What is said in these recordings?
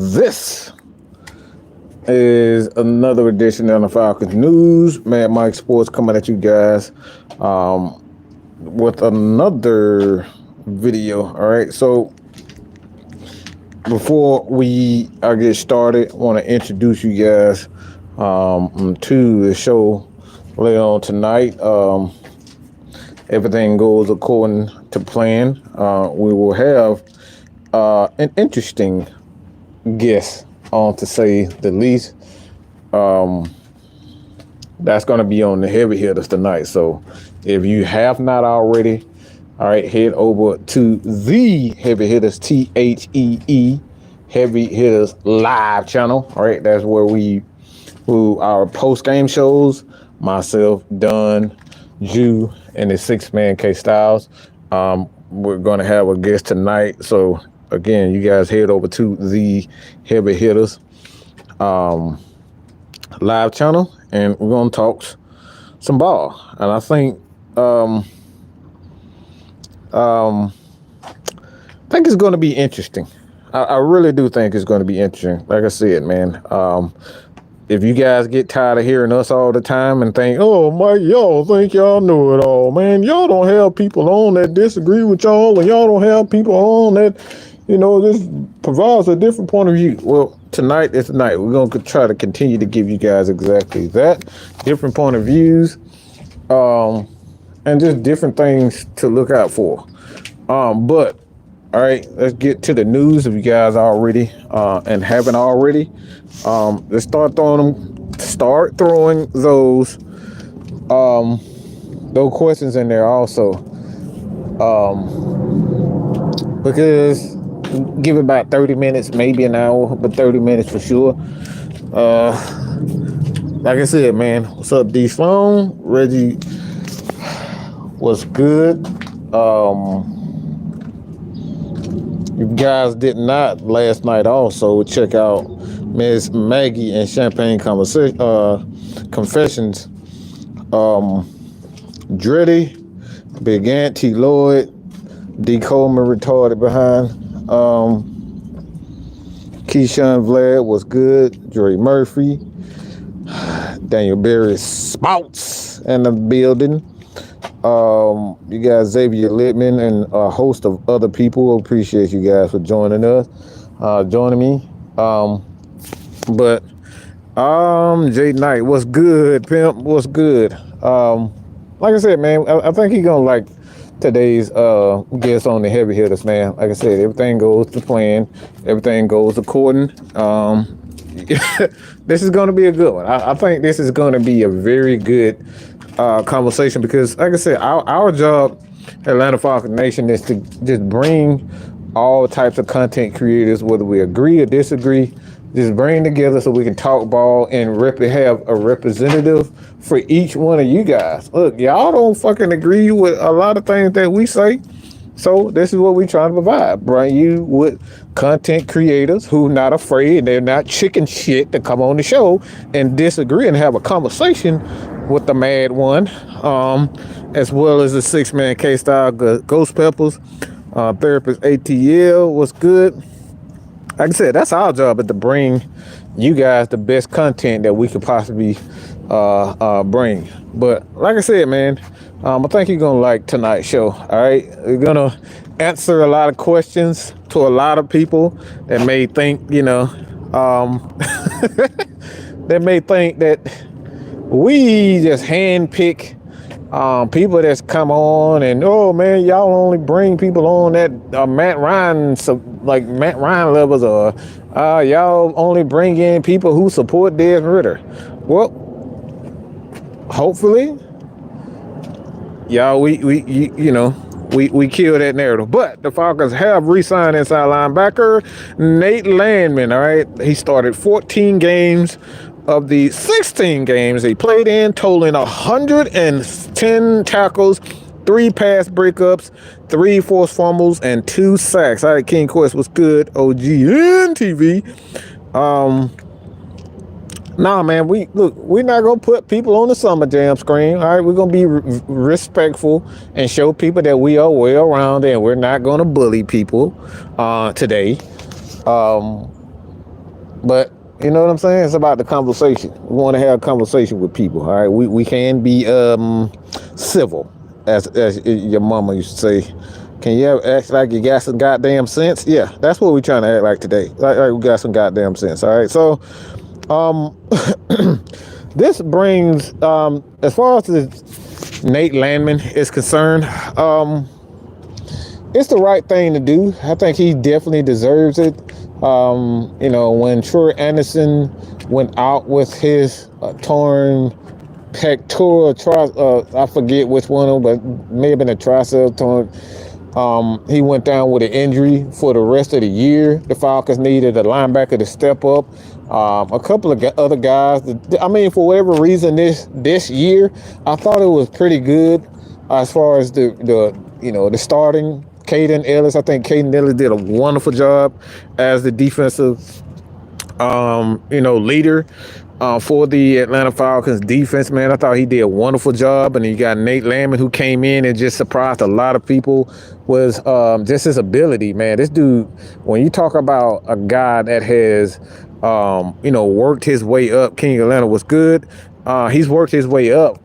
This is another edition of the Falcons News. Mad Mike Sports coming at you guys with another video. All right, so before I get started, I want to introduce you guys to the show later on tonight. Everything goes according to plan. We will have an interesting guest on, to say the least. That's going to be on the heavy hitters tonight. So if you have not already, all right, head over to the Heavy Hitters, THEE, Heavy Hitters live channel. All right, that's where our post-game shows, myself, Dunn, Jew, and the six-man K-Styles. We're going to have a guest tonight. So, again, you guys head over to the Heavy Hitters live channel, and we're going to talk some ball. And I think it's going to be interesting. I really do think it's going to be interesting. Like I said, man, if you guys get tired of hearing us all the time and think, oh, Mike, y'all think y'all know it all, man. Y'all don't have people on that disagree with y'all, and y'all don't have people on that, this provides a different point of view. Well, tonight is the night. We're going to try to continue to give you guys exactly that, different point of views, and just different things to look out for. But all right, let's get to the news. If you guys already and haven't already, let's start throwing those questions in there also, because give it about 30 minutes, maybe an hour, but 30 minutes for sure. Like I said, man, what's up, D Sloan? Reggie was good. You guys did not last night also check out Miss Maggie and Champagne Confessions. Dreddy, Big Ant, T. Lloyd, D. Coleman retarded behind. Keyshawn Vlad was good. Dre Murphy, Daniel Berry Spouts in the building. You guys, Xavier Littman, and a host of other people. Appreciate you guys for joining me. But Jay Knight, what's good, pimp? What's good? Like I said, man, I think he's gonna like today's guest on the Heavy Hitters, man. Like I said, everything goes to plan, everything goes according. This is gonna be a good one. I think this is gonna be a very good conversation, because like I said, our job at Atlanta Falcons Nation is to just bring all types of content creators, whether we agree or disagree, just bring together so we can talk ball and have a representative for each one of you guys. Look, y'all don't fucking agree with a lot of things that we say, so this is what we trying to provide. Bring you with content creators who not afraid, they're not chicken shit, to come on the show and disagree and have a conversation with the mad one, as well as the six-man K-Style, Ghost Peppers, Therapist ATL was good. Like I said, that's our job, is to bring you guys the best content that we could possibly bring. But like I said, man, I think you're gonna like tonight's show. All right, we're gonna answer a lot of questions to a lot of people that may think, that may think that we just handpick people that's come on, and oh man, y'all only bring people on that Matt Ryan, like Matt Ryan levels, or y'all only bring in people who support Desmond Ritter. Well, hopefully, y'all, we kill that narrative. But the Falcons have re-signed inside linebacker Nate Landman. All right, he started 14 games of the 16 games he played in, totaling 110 tackles, 3 pass breakups, 3 forced fumbles, and 2 sacks. All right, King Quest was good. OG and TV. Nah, man, we're not gonna put people on the Summer Jam screen. All right, we're gonna be respectful and show people that we are well-rounded, and we're not gonna bully people today. But you know what I'm saying? It's about the conversation. We want to have a conversation with people. All right, we can be civil, as your mama used to say. Can you ever act like you got some goddamn sense? Yeah, that's what we're trying to act like today. Like we got some goddamn sense. All right, so this brings as far as the Nate Landman is concerned, it's the right thing to do. I think he definitely deserves it. You know, when Troy Anderson went out with his torn pectoral, I forget which one, but may have been a tricep torn. He went down with an injury for the rest of the year. The Falcons needed a linebacker to step up. A couple of other guys. I mean, for whatever reason, this year, I thought it was pretty good as far as the starting. Caden Ellis, I think Caden Ellis did a wonderful job as the defensive, leader for the Atlanta Falcons defense, man. I thought he did a wonderful job. And you got Nate Landman, who came in and just surprised a lot of people was just his ability, man. This dude, when you talk about a guy that has, worked his way up, King Atlanta was good. He's worked his way up.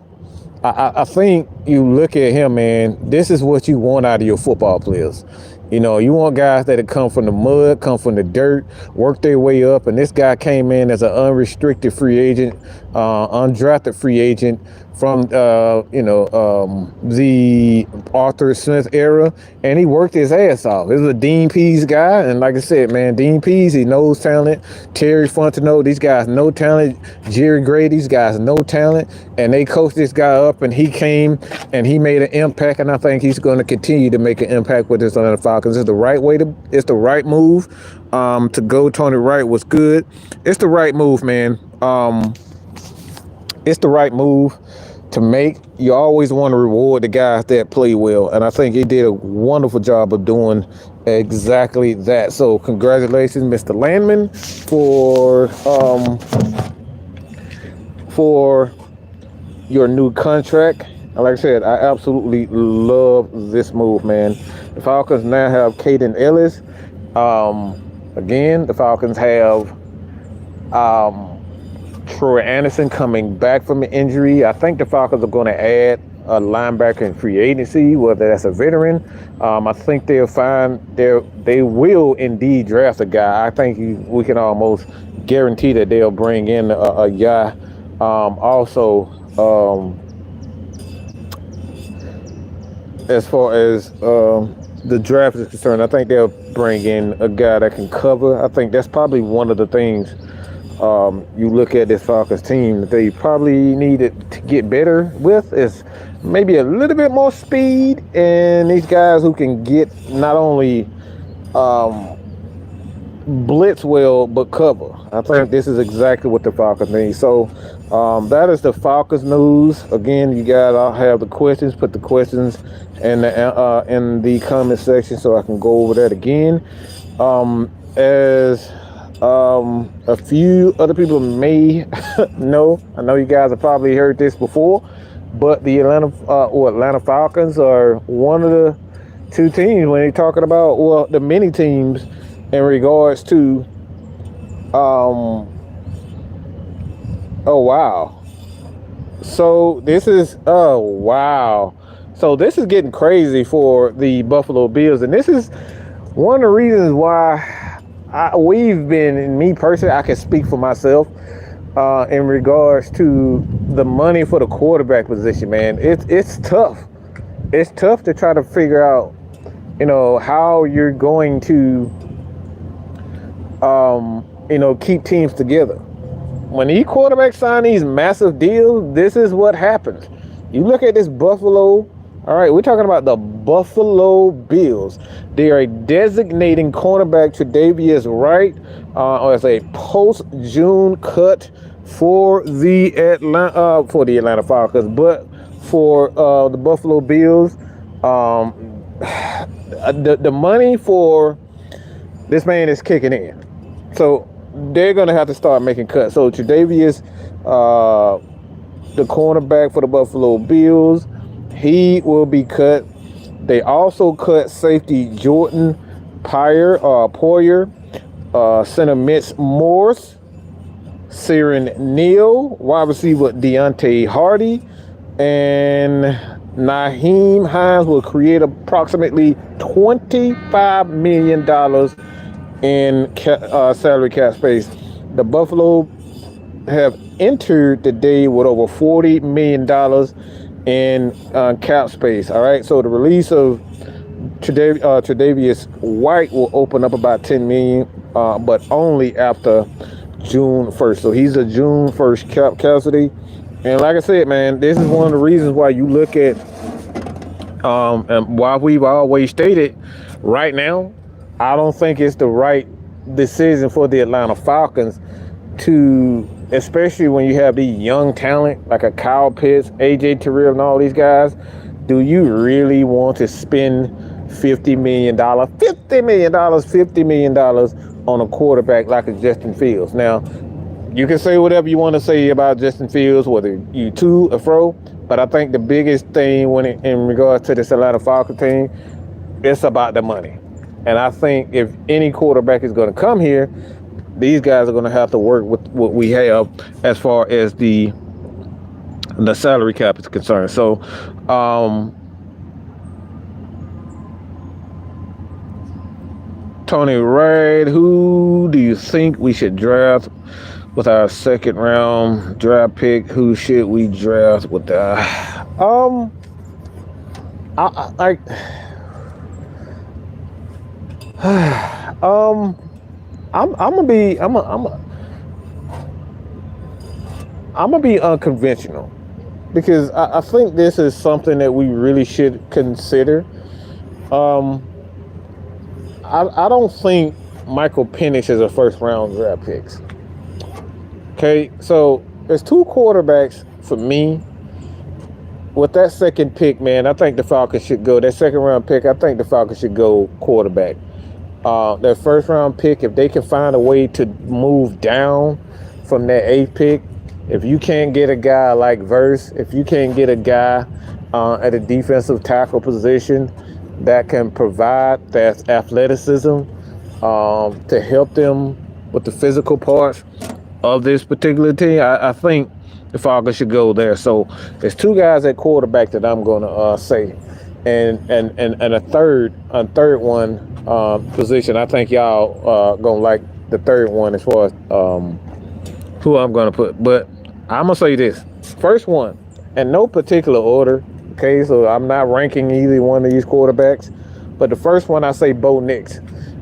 I think you look at him, man, this is what you want out of your football players. You know, you want guys that come from the mud, come from the dirt, work their way up. And this guy came in as an unrestricted free agent, undrafted free agent from, the Arthur Smith era. And he worked his ass off. He was a Dean Pease guy. And like I said, man, Dean Pease, he knows talent. Terry Fontenot, these guys know talent. Jerry Gray, these guys know talent. And they coached this guy up, and he came and he made an impact. And I think he's going to continue to make an impact with this Atlanta Falcons. It's the right move. To go Tony Wright was good. It's the right move, man. It's the right move to make. You always want to reward the guys that play well, and I think he did a wonderful job of doing exactly that. So congratulations, Mr. Landman, for your new contract. And like I said, I absolutely love this move, man. The Falcons now have Caden Ellis. Again, the Falcons have Troy Anderson coming back from an injury. I think the Falcons are going to add a linebacker in free agency, whether that's a veteran. I think they'll they will indeed draft a guy. I think we can almost guarantee that they'll bring in a guy. As far as the draft is concerned, I think they'll bring in a guy that can cover. I think that's probably one of the things you look at this Falcons team that they probably needed to get better with is maybe a little bit more speed, and these guys who can get not only blitz well but cover. I think this is exactly what the Falcons need. So that is the Falcons news. Again, you guys all have the questions. Put the questions in the comment section so I can go over that again. As a few other people may know, I know you guys have probably heard this before, but the Atlanta Falcons are one of the two teams when you're talking about the many teams in regards to oh wow. So this is this is getting crazy for the Buffalo Bills, and this is one of the reasons why we've been, and me personally, I can speak for myself in regards to the money for the quarterback position, man. It's tough. It's tough to try to figure out, how you're going to, keep teams together. When these quarterbacks sign these massive deals, this is what happens. You look at this Buffalo. All right, we're talking about the Buffalo Bills. They are designating cornerback Jeberaeel Wright as a post-June cut for the Atlanta Falcons, but for the Buffalo Bills, the money for this man is kicking in, so they're gonna have to start making cuts. So Jeberaeel, the cornerback for the Buffalo Bills, he will be cut. They also cut safety Jordan Poyer. center Mitch Morse, Siren Neal, wide receiver Deontay Hardy, and Naheem Hines will create approximately $25 million in salary cap space. The Buffalo have entered the day with over $40 million in cap space. All right, so the release of Tre'Davious White will open up about $10 million, but only after June 1st. So he's a June 1st cap casualty. And like I said, man, this is one of the reasons why you look at, and why we've always stated, right now, I don't think it's the right decision for the Atlanta Falcons to, especially when you have these young talent like a Kyle Pitts, AJ Terrell, and all these guys. Do you really want to spend $50 million on a quarterback like a Justin Fields? Now, you can say whatever you want to say about Justin Fields, whether you to or fro, but I think the biggest thing in regards to this Atlanta Falcons team, it's about the money. And I think if any quarterback is going to come here, these guys are going to have to work with what we have as far as the salary cap is concerned. So, Tony Wright, who do you think we should draft with our second round draft pick? Who should we draft with the I'm gonna be unconventional, because I think this is something that we really should consider. I don't think Michael Penix is a first round draft pick. Okay, so there's two quarterbacks for me. With that second pick, man, I think the Falcons should go. That second round pick, I think the Falcons should go quarterback. Their first round pick, if they can find a way to move down from that 8th pick, if you can't get a guy like Verse, if you can't get a guy at a defensive tackle position that can provide that athleticism to help them with the physical parts of this particular team, I think the Falcons should go there. So there's two guys at quarterback that I'm going to say, and a third one position. I think y'all gonna like the third one as far as who I'm gonna put. But I'm gonna say this first one in no particular order. Okay, so I'm not ranking either one of these quarterbacks, but the first one I say Bo Nix,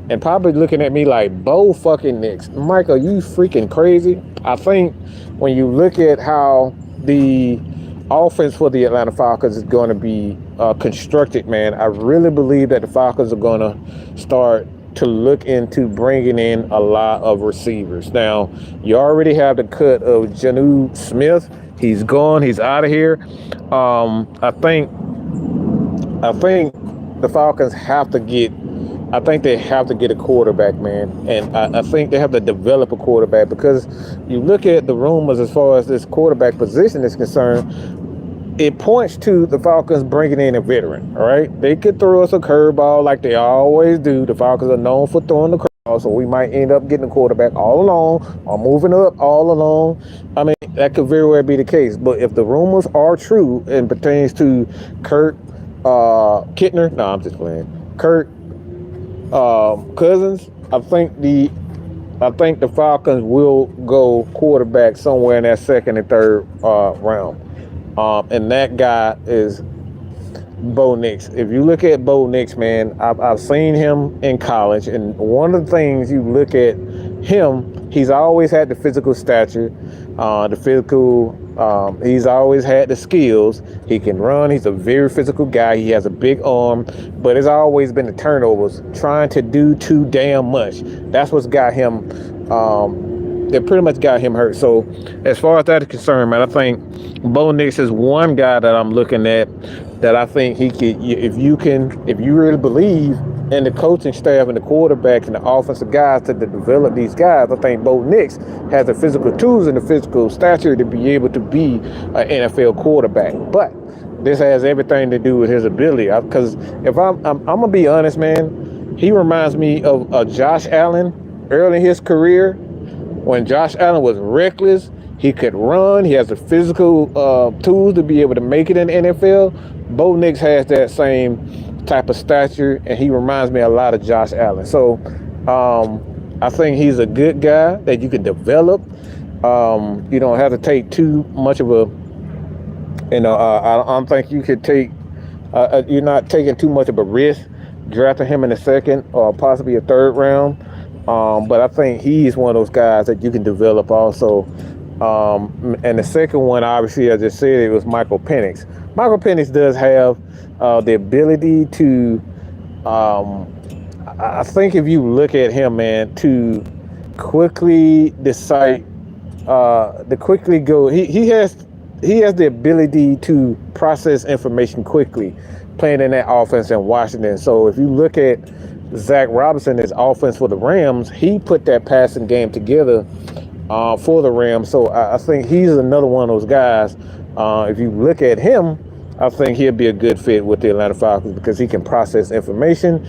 and probably looking at me like, Bo fucking Nix, Mike, are you freaking crazy? I think when you look at how the offense for the Atlanta Falcons is going to be constructed, man, I really believe that the Falcons are going to start to look into bringing in a lot of receivers. Now, you already have the cut of Jonnu Smith. He's gone. He's out of here. I think the Falcons have to get. I think they have to get a quarterback, man, and I think they have to develop a quarterback, because you look at the rumors as far as this quarterback position is concerned. It points to the Falcons bringing in a veteran. All right, they could throw us a curveball like they always do. The Falcons are known for throwing the curveball, so we might end up getting a quarterback all along or moving up all along. I mean, that could very well be the case. But if the rumors are true and pertains to Kurt Kittner, no, I'm just playing. Kirk Cousins, I think the Falcons will go quarterback somewhere in that second and third round. And that guy is Bo Nix. If you look at Bo Nix, man, I've seen him in college, and one of the things you look at him, he's always had the physical stature, he's always had the skills. He can run. He's a very physical guy. He has a big arm, but it's always been the turnovers, trying to do too damn much. That's what's got him. That pretty much got him hurt. So as far as that is concerned, man, I think Bo Nix is one guy that I'm looking at that I think he could, if you really believe in the coaching staff and the quarterbacks and the offensive guys to develop these guys, I think Bo Nix has the physical tools and the physical stature to be able to be an NFL quarterback. But this has everything to do with his ability. Because if I'm gonna be honest, man, he reminds me of Josh Allen early in his career, when Josh Allen was reckless, he could run. He has the physical tools to be able to make it in the NFL. Bo Nix has that same type of stature, and he reminds me a lot of Josh Allen. So I think he's a good guy that you can develop. You don't have to take too much of a, I don't think you could take, you're not taking too much of a risk drafting him in the second or possibly a third round. But I think he's one of those guys that you can develop also. And the second one, obviously, I just said, it was Michael Penix. Michael Penix does have the ability to, I think if you look at him, man, to quickly decide, to quickly go, he has the ability to process information quickly, playing in that offense in Washington. So if you look at Zach Robinson, his offense for the Rams, he put that passing game together for the Rams. So I think he's another one of those guys. If you look at him, I think he'll be a good fit with the Atlanta Falcons because he can process information.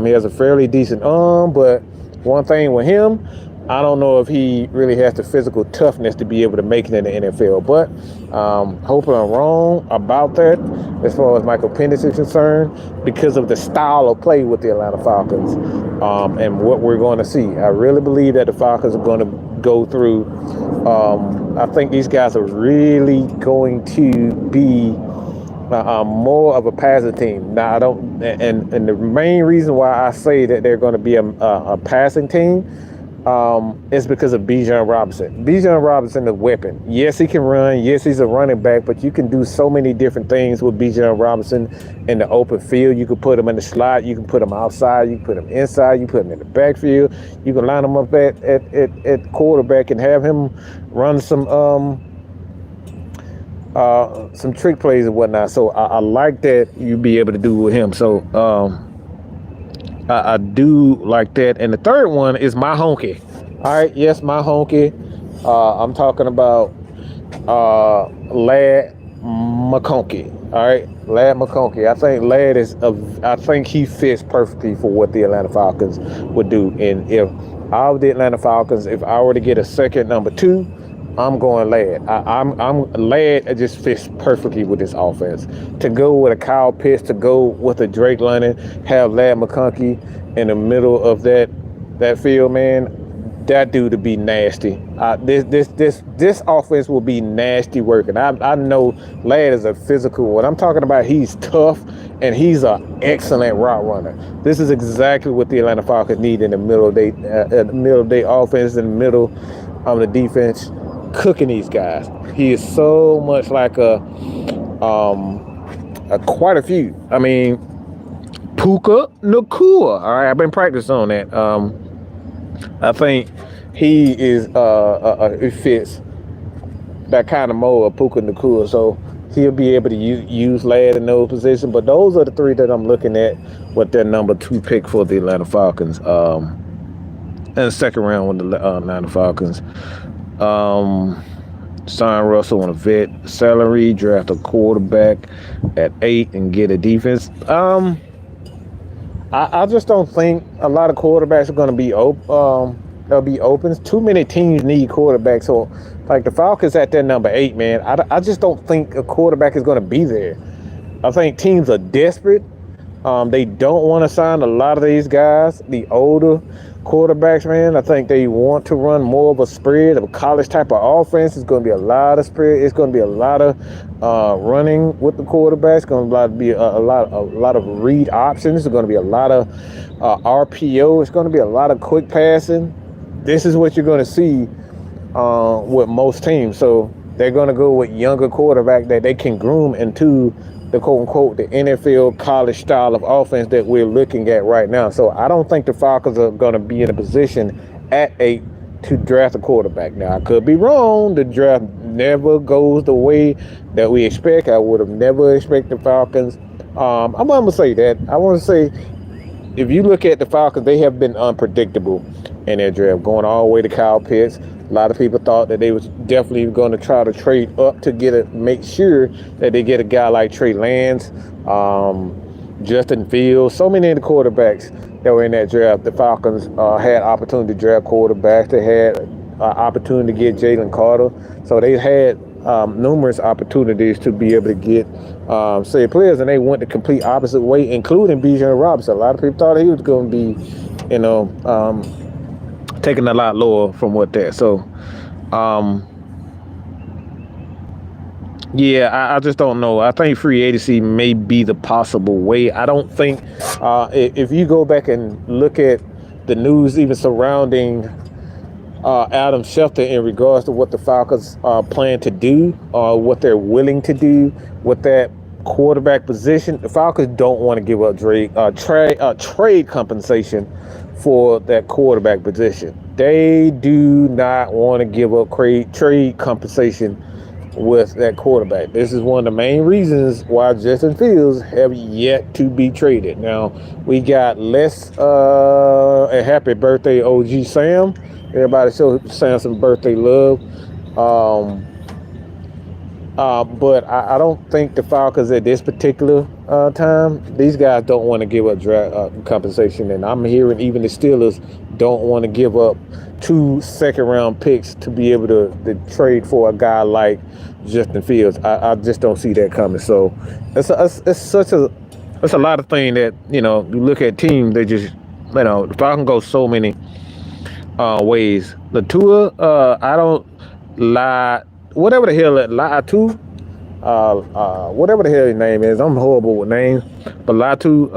He has a fairly decent arm, but one thing with him, I don't know if he really has the physical toughness to be able to make it in the NFL. But hoping I'm wrong about that as far as Michael Penix is concerned, because of the style of play with the Atlanta Falcons and what we're going to see. I really believe that the Falcons are going to go through. I think these guys are really going to be more of a passing team. Now, I don't, and the main reason why I say that they're going to be a passing team is because of Bijan Robinson. Bijan Robinson is a weapon. Yes, he can run. Yes, he's a running back, but you can do so many different things with Bijan Robinson in the open field. You can put him in the slot. You can put him outside. You can put him inside. You can put him in the backfield. You can line him up at quarterback and have him run some trick plays and whatnot. So I like that you be able to do with him. So I do like that. And the third one is my honky. All right, yes, my honky. I'm talking about Ladd McConkey. All right, Ladd McConkey. I think he fits perfectly for what the Atlanta Falcons would do. And if I were the Atlanta Falcons, if I were to get a second number 2, I'm going Ladd. I'm Ladd. It just fits perfectly with this offense. To go with a Kyle Pitts, to go with a Drake London, have Ladd McConkey in the middle of that field, man. That dude to be nasty. This offense will be nasty working. I know Ladd is a physical. What I'm talking about, he's tough and he's an excellent route runner. This is exactly what the Atlanta Falcons need in the middle of their offense, in the middle of the defense. Cooking these guys. He is so much like quite a few. I mean, Puka Nacua. All right, I've been practicing on that. I think he is it fits that kind of mold of Puka Nacua. So he'll be able to use Ladd in those positions. But those are the 3 that I'm looking at with their number 2 pick for the Atlanta Falcons. In the second round with the Atlanta Falcons. Sign Russell on a vet salary, draft a quarterback at 8 and get a defense. I just don't think a lot of quarterbacks are going to be open. They'll be open. Too many teams need quarterbacks. So, like the Falcons at their number 8, man, I just don't think a quarterback is going to be there. I think teams are desperate. They don't want to sign a lot of these guys, the older quarterbacks, man. I think they want to run more of a spread, of a college type of offense. It's going to be a lot of spread. It's going to be a lot of running with the quarterbacks. It's going to be a lot of read options. It's going to be a lot of RPO. It's going to be a lot of quick passing. This is what you're going to see with most teams. So they're going to go with younger quarterback that they can groom into the quote-unquote the NFL college style of offense that we're looking at right now. So I don't think the Falcons are going to be in a position at 8 to draft a quarterback. Now, I could be wrong. The draft never goes the way that we expect. I would have never expected the Falcons. I'm going to say that. I want to say, if you look at the Falcons, they have been unpredictable in their draft, going all the way to Kyle Pitts. A lot of people thought that they was definitely going to try to trade up to make sure that they get a guy like Trey Lance, Justin Fields, so many of the quarterbacks that were in that draft. The Falcons had opportunity to draft quarterbacks. They had opportunity to get Jalen Carter. So they had numerous opportunities to be able to get say players, and they went the complete opposite way, including Bijan Robinson. A lot of people thought he was going to be, taken a lot lower from what that. So, yeah, I just don't know. I think free agency may be the possible way. I don't think if you go back and look at the news even surrounding Adam Schefter in regards to what the Falcons plan to do, or what they're willing to do with that quarterback position, the Falcons don't want to give up trade compensation for that quarterback position. They do not want to give up trade compensation with that quarterback. This is one of the main reasons why Justin Fields have yet to be traded. Now, we got a happy birthday, OG Sam. Everybody show Sam some birthday love. But I don't think the Falcons at this particular time, these guys don't want to give up draft compensation. And I'm hearing even the Steelers don't want to give up 2 second-round picks to be able to trade for a guy like Justin Fields. I just don't see that coming. So it's a lot of things that, you look at teams, they just, the Falcons go so many ways. Latua, I don't lie. Whatever the hell Latu, whatever the hell his name is, I'm horrible with names. But Latu,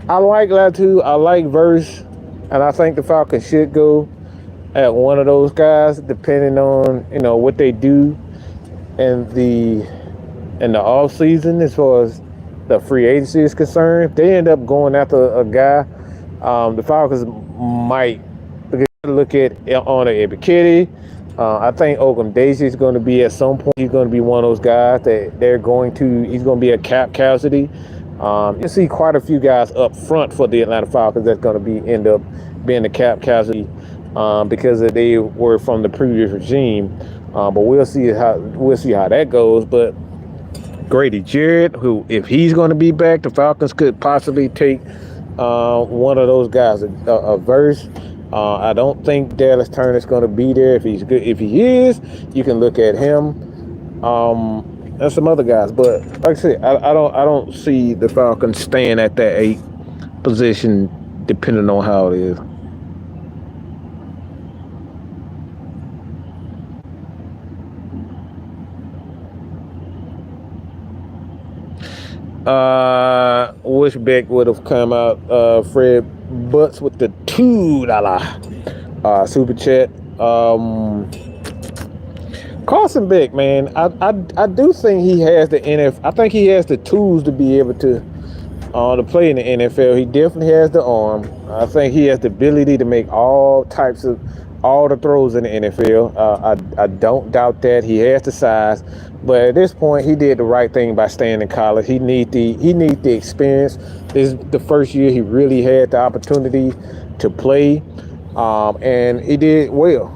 I like Latu, I like Verse, and I think the Falcons should go at one of those guys, depending on what they do in the off season as far as the free agency is concerned. If they end up going after a guy, the Falcons might look at on a Ebiketie. I think Ogundeji is going to be at some point. He's going to be one of those guys that he's going to be a cap casualty. You see quite a few guys up front for the Atlanta Falcons that's going to end up being the cap casualty because they were from the previous regime. But we'll see how that goes. But Grady Jarrett, who, if he's going to be back, the Falcons could possibly take one of those guys, a Verse. I don't think Dallas Turner's going to be there. If he's good, if he is, you can look at him. And some other guys, but like I said, I don't see the Falcons staying at that 8 position, depending on how it is. Wish Beck would have come out. Fred Butts with the $2 super chat. Carson Beck, man, I do think he has the NFL. I think he has the tools to be able to play in the NFL. He definitely has the arm. I think he has the ability to make all the throws in the NFL. I don't doubt that. He has the size, but at this point, he did the right thing by staying in college. He needs the experience. This is the first year he really had the opportunity to play, and he did well.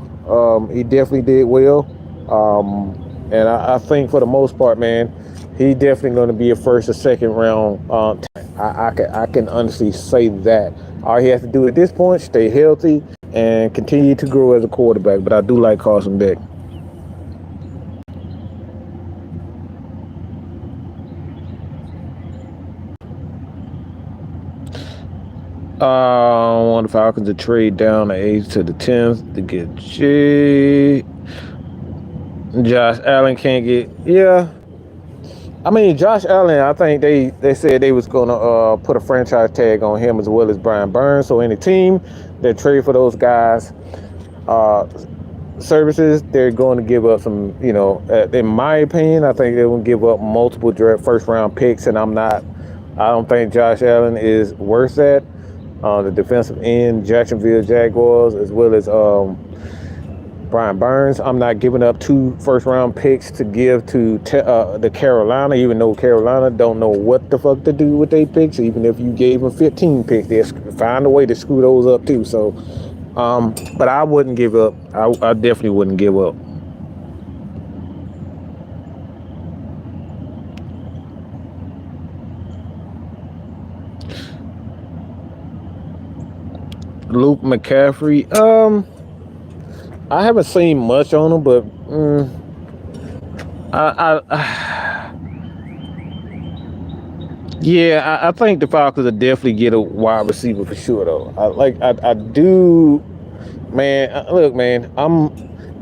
He definitely did well. And I think for the most part, man, he definitely going to be a first or second round. I can honestly say that. All he has to do at this point, stay healthy and continue to grow as a quarterback. But I do like Carson Beck. I want the Falcons to trade down the 8th to the 10th to get Josh Allen can't get, yeah. I mean, Josh Allen, I think they said they was going to put a franchise tag on him as well as Brian Burns. So any team that trade for those guys' services, they're going to give up some, in my opinion, I think they're going to give up multiple first-round picks, and I don't think Josh Allen is worth that. The defensive end, Jacksonville Jaguars, as well as Brian Burns. I'm not giving up 2 first-round picks to give to the Carolina, even though Carolina don't know what the fuck to do with their picks. Even if you gave them 15 picks, they'll find a way to screw those up too. So, but I wouldn't give up. I definitely wouldn't give up. Luke McCaffrey. I haven't seen much on him, but yeah, I think the Falcons will definitely get a wide receiver for sure, though. I do, man. Look, man,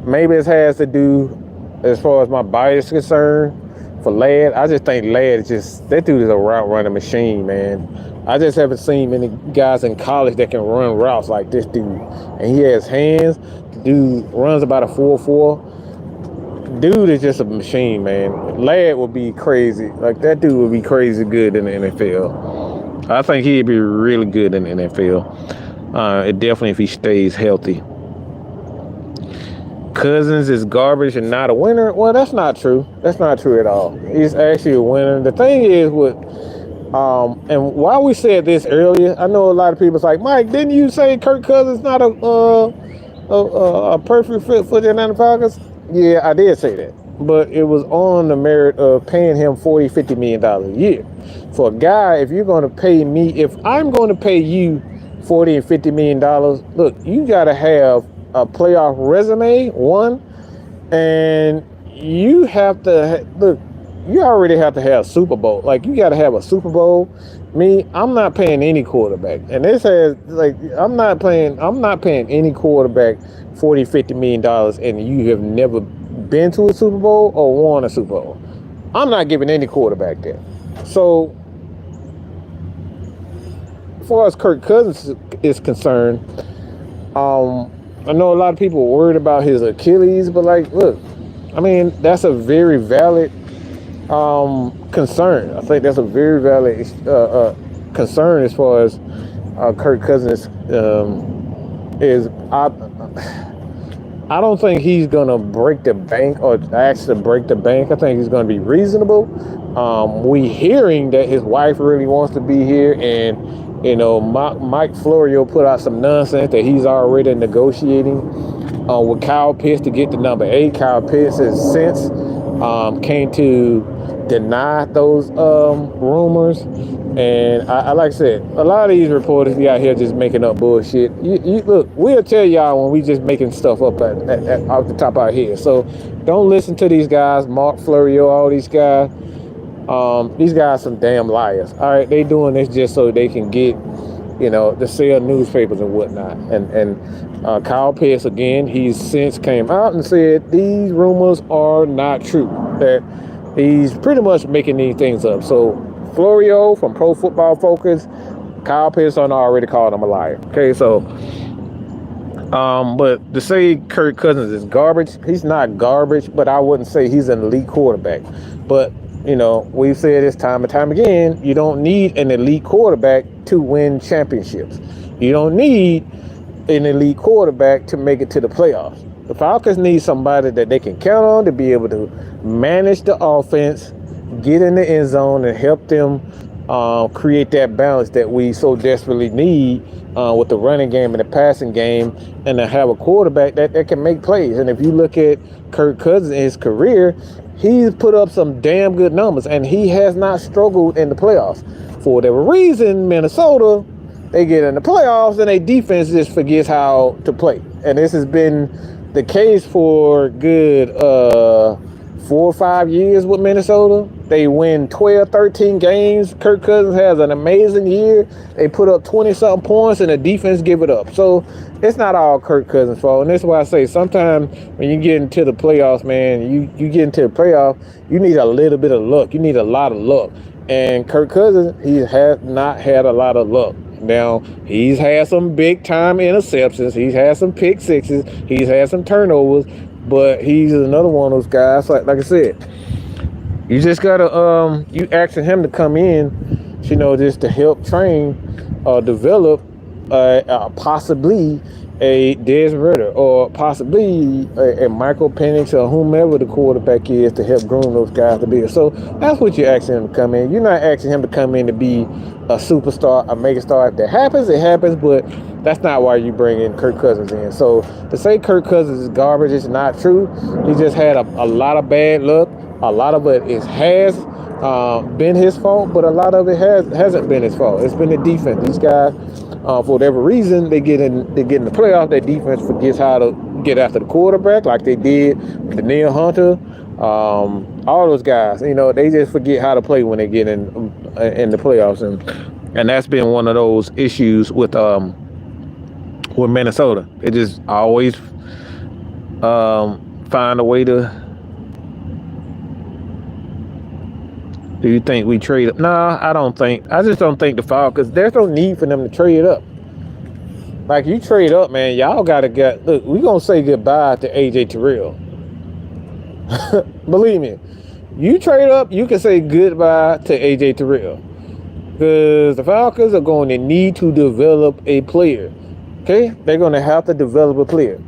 maybe it has to do as far as my bias is concerned for Ladd. I just think Ladd is that dude is a route running machine, man. I just haven't seen many guys in college that can run routes like this dude, and he has hands. The dude runs about a 4.4. Dude is just a machine, man. Ladd would be crazy. Like, that dude would be crazy good in the NFL. I think he'd be really good in the NFL. Definitely if he stays healthy. Cousins is garbage and not a winner. Well, that's not true. That's not true at all. He's actually a winner. The thing is and why we said this earlier, I know a lot of people was like, Mike, didn't you say Kirk Cousins not a perfect fit for the Atlanta Falcons? Yeah, I did say that, but it was on the merit of paying him $40-50 million a year. For a guy, if you're going to pay me, if I'm going to pay you $40 and $50 million, look, you got to have a playoff resume, one, and you have to look. You already have to have Super Bowl. Like, you got to have a Super Bowl. Me, I'm not paying any quarterback, and this has I'm not paying any quarterback $40-50 million, and you have never been to a Super Bowl or won a Super Bowl. I'm not giving any quarterback that. So, as far as Kirk Cousins is concerned, I know a lot of people are worried about his Achilles, but look, I mean, that's a very valid concern. I think that's a very valid concern as far as Kirk Cousins is. I don't think he's gonna break the bank or actually break the bank. I think he's gonna be reasonable. We hearing that his wife really wants to be here, and Mike Florio put out some nonsense that he's already negotiating with Kyle Pitts to get the number 8. Kyle Pitts has since came to deny those rumors, and I like I said, a lot of these reporters be out here just making up bullshit. You look, we'll tell y'all when we just making stuff up off the top of our head. So don't listen to these guys, Mark Florio, all these guys. These guys some damn liars. All right, they doing this just so they can get, to sell newspapers and whatnot. And Kyle Pitts, again, he's since came out and said these rumors are not true. That he's pretty much making these things up. So Florio from Pro Football Focus, Kyle Pitts already called him a liar. Okay, so but to say Kirk Cousins is garbage, he's not garbage, but I wouldn't say he's an elite quarterback. But we've said this time and time again, you don't need an elite quarterback to win championships. You don't need an elite quarterback to make it to the playoffs. The Falcons need somebody that they can count on to be able to manage the offense, get in the end zone, and help them create that balance that we so desperately need with the running game and the passing game, and to have a quarterback that can make plays. And if you look at Kirk Cousins in his career, he's put up some damn good numbers, and he has not struggled in the playoffs. For whatever reason, Minnesota, they get in the playoffs and their defense just forgets how to play. And this has been the case for good 4 or 5 years with Minnesota. They win 12, 13 games. Kirk Cousins has an amazing year. They put up 20-something points, and the defense give it up. So it's not all Kirk Cousins' fault. And that's why I say sometimes when you get into the playoffs, man, you get into the playoff, you need a little bit of luck. You need a lot of luck. And Kirk Cousins, he has not had a lot of luck. Now, he's had some big-time interceptions. He's had some pick sixes. He's had some turnovers. But he's another one of those guys, like I said, you just got to, you asking him to come in, just to help train or develop possibly a Des Ridder or possibly a Michael Penix or whomever the quarterback is to help groom those guys to be. So that's what you're asking him to come in. You're not asking him to come in to be a superstar, a megastar. If that happens, it happens, but that's not why you bring in Kirk Cousins in. So to say Kirk Cousins is garbage is not true. He just had a lot of bad luck. A lot of it been his fault, but a lot of it hasn't been his fault. It's been the defense. These guys, for whatever reason, they get in the playoff. Their defense forgets how to get after the quarterback, like they did Lanier, Hunter, all those guys. They just forget how to play when they get in the playoffs, and that's been one of those issues with Minnesota. They just always find a way to. Do you think we trade up? Nah, I don't think. I just don't think the Falcons, there's no need for them to trade up. Like, you trade up, man, y'all got to get. Look, we're going to say goodbye to AJ Terrell. Believe me. You trade up, you can say goodbye to AJ Terrell. Because the Falcons are going to need to develop a player. Okay? They're going to have to develop a player.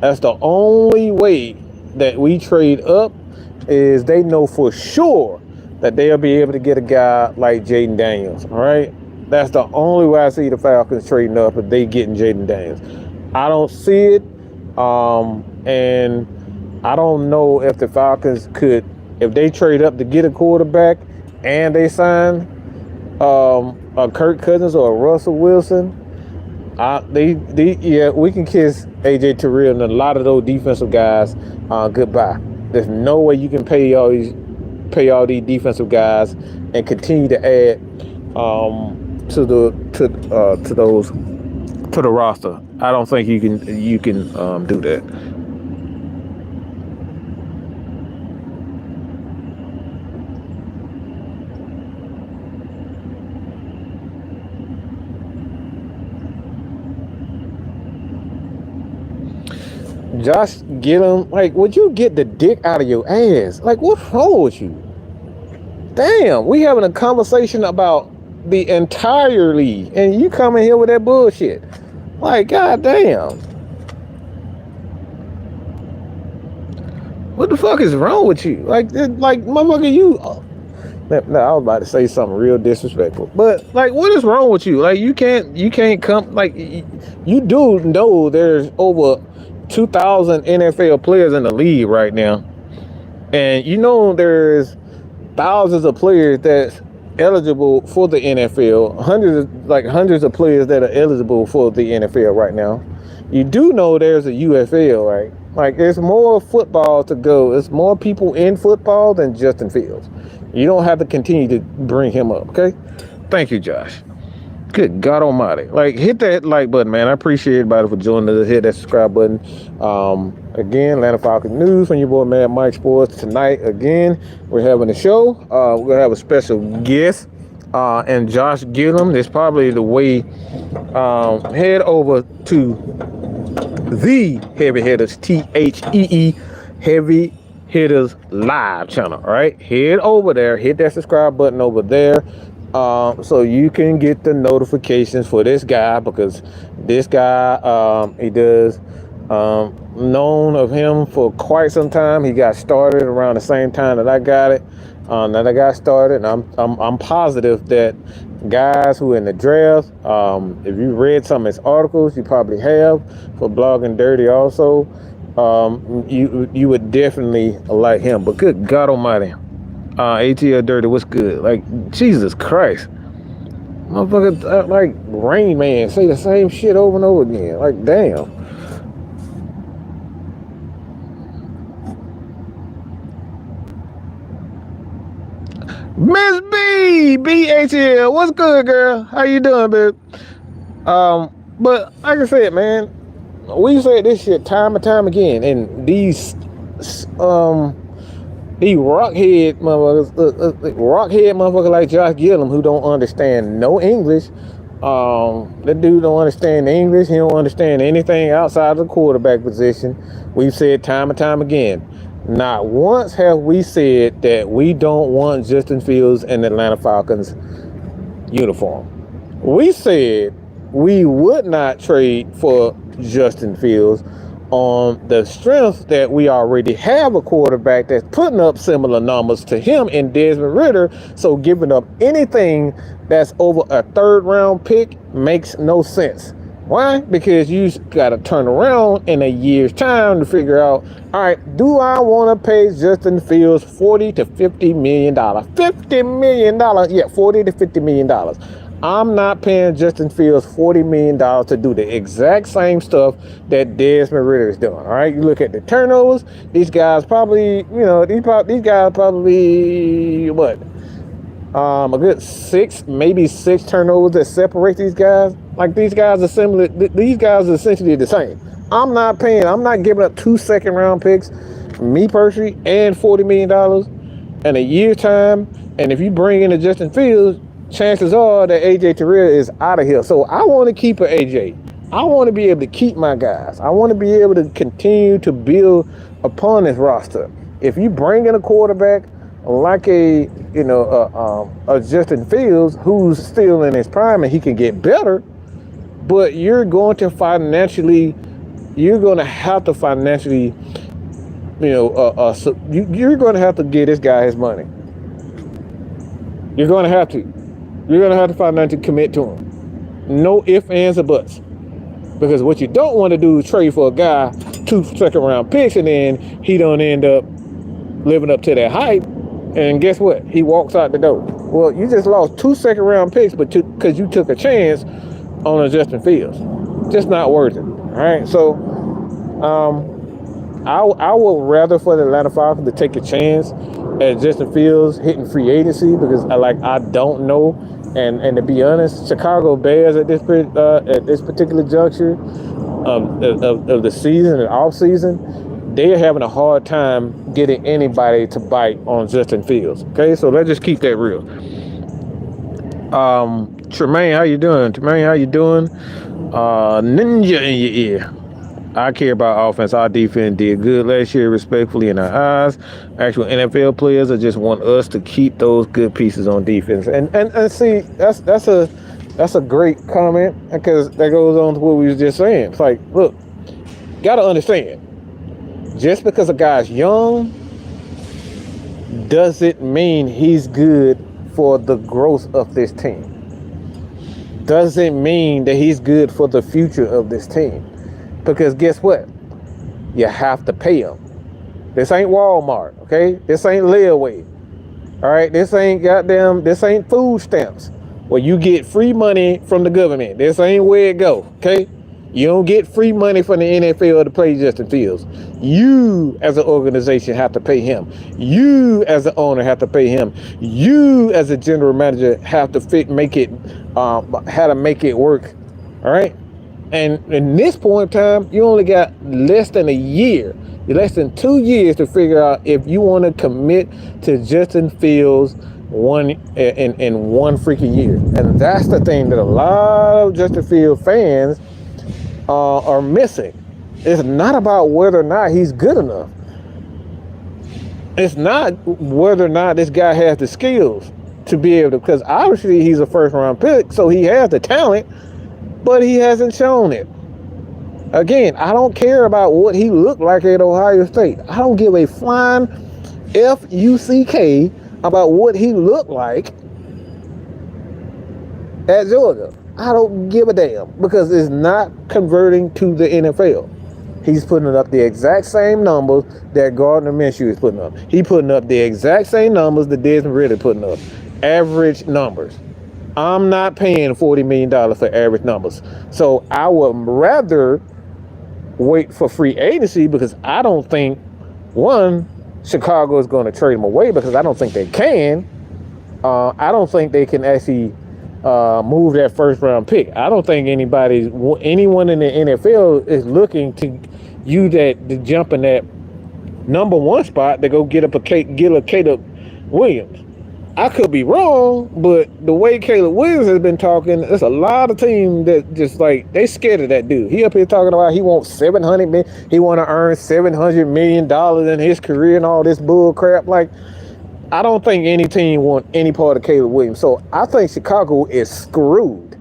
That's the only way that we trade up, is they know for sure that they'll be able to get a guy like Jaden Daniels, all right? That's the only way I see the Falcons trading up, if they getting Jaden Daniels. I don't see it, and I don't know if the Falcons could, if they trade up to get a quarterback and they sign a Kirk Cousins or a Russell Wilson, we can kiss AJ Terrell and a lot of those defensive guys goodbye. There's no way you can pay all these defensive guys and continue to add to the roster. I don't think you can do that. Josh Gillum, like, would you get the dick out of your ass? Like, what's wrong with you? Damn, we having a conversation about the entire league, and you come in here with that bullshit. Like, goddamn. What the fuck is wrong with you? Like motherfucker, you. No, I was about to say something real disrespectful, but like, what is wrong with you? Like, you can't come. Like, you do know there's over 2,000 NFL players in the league right now, and there's thousands of players that's eligible for the NFL, hundreds of players that are eligible for the NFL right now. You do know there's a UFL, right? Like, there's more football to go. There's more people in football than Justin Fields. You don't have to continue to bring him up, okay? Thank you, Josh. Good God Almighty! Like, hit that like button, man. I appreciate everybody for joining us. Hit that subscribe button. Again, Atlanta Falcons News from your boy Mad Mike Sports. Tonight, again, we're having a show. We're gonna have a special guest, and Josh Gillum. That's probably the way. Head over to the Heavy Hitters, THEE Heavy Hitters Live channel. All right, head over there. Hit that subscribe button over there. So you can get the notifications for this guy, because this guy, he does, known of him for quite some time. He got started around the same time that I got it. That I got started, and I'm positive that guys who are in the draft, if you read some of his articles, you probably have, for Blogging Dirty also, you would definitely like him. But good God Almighty. ATL Dirty, what's good? Like, Jesus Christ. Motherfucker, like Rain Man, say the same shit over and over again. Like, damn. Miss B, BHL, what's good, girl? How you doing, babe? But like I said, man, we said this shit time and time again, and these rockhead motherfuckers like Josh Gillum, who don't understand no English. That dude don't understand English. He don't understand anything outside of the quarterback position. We've said time and time again. Not once have we said that we don't want Justin Fields in the Atlanta Falcons uniform. We said we would not trade for Justin Fields on the strength that we already have a quarterback that's putting up similar numbers to him in Desmond Ridder. So giving up anything that's over a third round pick makes no sense. Why? Because you got to turn around in a year's time to figure out, all right, do I want to pay Justin Fields $40 to $50 million? $50 million. Yeah, $40 to $50 million. I'm not paying Justin Fields $40 million to do the exact same stuff that Desmond Ridder is doing. All right, you look at the turnovers. These guys probably, these guys probably what? A good maybe six turnovers that separate these guys. Like these guys are similar. These guys are essentially the same. I'm not giving up 2 second-round picks, me personally, and $40 million in a year's time. And if you bring in a Justin Fields, chances are that AJ Terrell is out of here. So I want to keep an AJ. I want to be able to keep my guys. I want to be able to continue to build upon this roster. If you bring in a quarterback like a Justin Fields, who's still in his prime and he can get better, but you're going to have to financially, you're going to have to give this guy his money. You're going to have to financially commit to him. No ifs, ands, or buts. Because what you don't want to do is trade for a guy 2 second-round picks and then he don't end up living up to that hype. And guess what? He walks out the door. Well, you just lost 2 second-round picks, but because you took a chance on a Justin Fields. Just not worth it. All right. So, I would rather for the Atlanta Falcons to take a chance at Justin Fields hitting free agency because I don't know, and to be honest, Chicago Bears at this particular juncture of the season and off season, they're having a hard time getting anybody to bite on Justin Fields. Okay, so let's just keep that real. Tremaine, how you doing? Ninja in your ear. I care about offense. Our defense did good last year, respectfully in our eyes. Actual NFL players are just want us to keep those good pieces on defense. And see, that's a great comment because that goes on to what we was just saying. It's like, look, gotta understand. Just because a guy's young doesn't mean he's good for the growth of this team. Doesn't mean that he's good for the future of this team. Because guess what? You have to pay him. This ain't Walmart, okay? This ain't layaway. All right? This ain't food stamps where you get free money from the government. This ain't where it go, okay? You don't get free money from the NFL to play Justin Fields. You, as an organization, have to pay him. You, as the owner, have to pay him. You, as a general manager, have to make it work. All right. And in this point in time, you only got less than a year, less than 2 years to figure out if you want to commit to Justin Fields in one freaking year. And that's the thing that a lot of Justin Fields fans are missing. It's not about whether or not he's good enough. It's not whether or not this guy has the skills to be able to, because obviously he's a first-round pick, so he has the talent, but he hasn't shown it. Again, I don't care about what he looked like at Ohio State. I don't give a flying F-U-C-K about what he looked like at Georgia. I don't give a damn because it's not converting to the NFL. He's putting up the exact same numbers that Gardner Minshew is putting up. He's putting up the exact same numbers that Desmond Ridder putting up. Average numbers. I'm not paying $40 million for average numbers. So I would rather wait for free agency because I don't think, one, Chicago is going to trade him away because I don't think they can. I don't think they can actually move that first round pick. I don't think anyone in the NFL is looking to use that to jump in that number one spot to go get a Caleb Williams. I could be wrong, but the way Caleb Williams has been talking, there's a lot of teams that just like they scared of that dude. He up here talking about he wants $700 million. He want to earn $700 million in his career and all this bull crap. Like, I don't think any team want any part of Caleb Williams. So I think Chicago is screwed.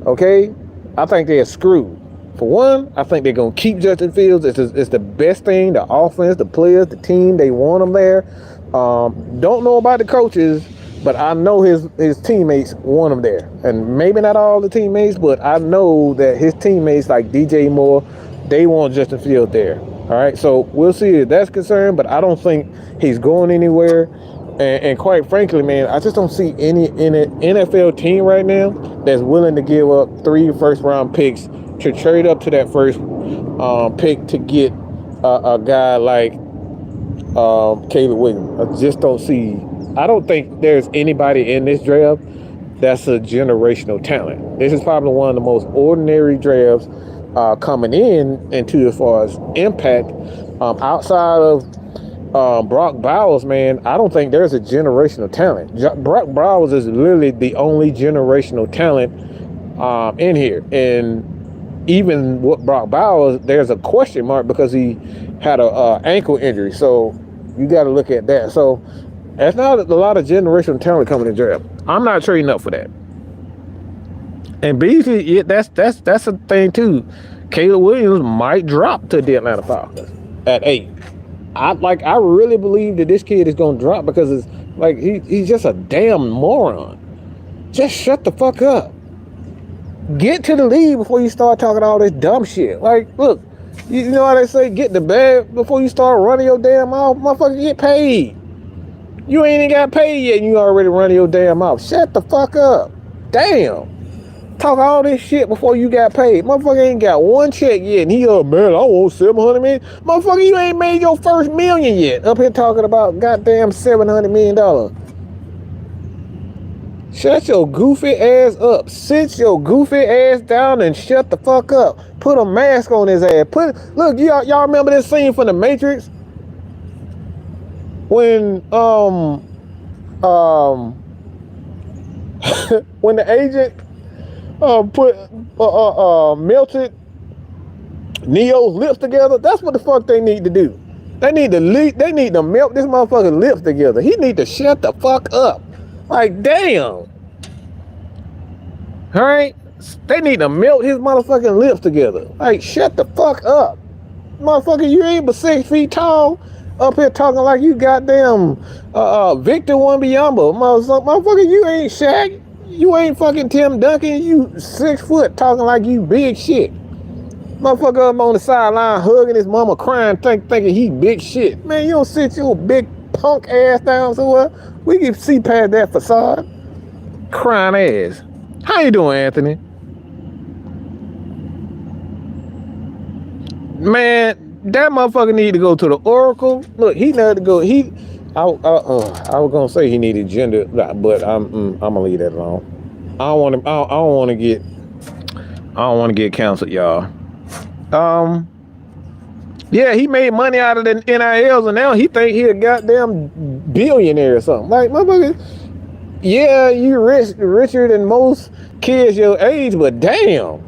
Okay? I think they're screwed. For one, I think they're going to keep Justin Fields. It's the best thing. The offense, the players, the team, they want him there. Don't know about the coaches, But I know his teammates want him there, and maybe not all the teammates, but I know that his teammates like DJ Moore, they want Justin Fields there. All right, so we'll see if that's concerned, but I don't think he's going anywhere. And quite frankly, man, I just don't see any NFL team right now that's willing to give up 3 first-round picks to trade up to that first pick to get a guy like Caleb Williams. I just don't see. I don't think there's anybody in this draft that's a generational talent. This is probably one of the most ordinary drafts coming into as far as impact. Outside of Brock Bowers, man, I don't think there's a generational talent. Brock Bowers is literally the only generational talent in here. And even with Brock Bowers, there's a question mark because he had a ankle injury. So you got to look at that. So that's not a lot of generational talent coming in the draft. I'm not trading up for that. And Beasley, yeah, that's a thing too. Caleb Williams might drop to the Atlanta Falcons at 8. I really believe that this kid is gonna drop because it's like he's just a damn moron. Just shut the fuck up. Get to the league before you start talking all this dumb shit. Like, look, you know how they say, get the bag before you start running your damn mouth. Motherfucker, get paid. You ain't even got paid yet and you already running your damn mouth. Shut the fuck up. Damn. Talk all this shit before you got paid. Motherfucker ain't got one check yet. And he, man, I want $700 million. Motherfucker, you ain't made your first million yet. Up here talking about goddamn $700 million. Shut your goofy ass up. Sit your goofy ass down and shut the fuck up. Put a mask on his ass. Look, y'all remember this scene from The Matrix? When when the agent melted Neo's lips together. That's what the fuck they need to do. They need to melt this motherfucker's lips together. He need to shut the fuck up. Like, damn. All right? They need to melt his motherfucking lips together. Like, shut the fuck up. Motherfucker, you ain't but 6 feet tall. Up here talking like you goddamn Victor Wembanyama. Motherfucker, you ain't Shaq. You ain't fucking Tim Duncan. You 6 foot talking like you big shit. Motherfucker up on the sideline hugging his mama crying thinking he big shit. Man, you don't sit your big punk ass down somewhere. We can see past that facade. Crying ass. How you doing, Anthony? Man, that motherfucker need to go to the Oracle. Look, he needed to go. I was gonna say he needed gender, but I'm gonna leave that alone. I don't want to get canceled, y'all. Yeah, he made money out of the NILs, and now he think he a goddamn billionaire or something. Like, motherfucker, yeah, you richer than most kids your age, but damn,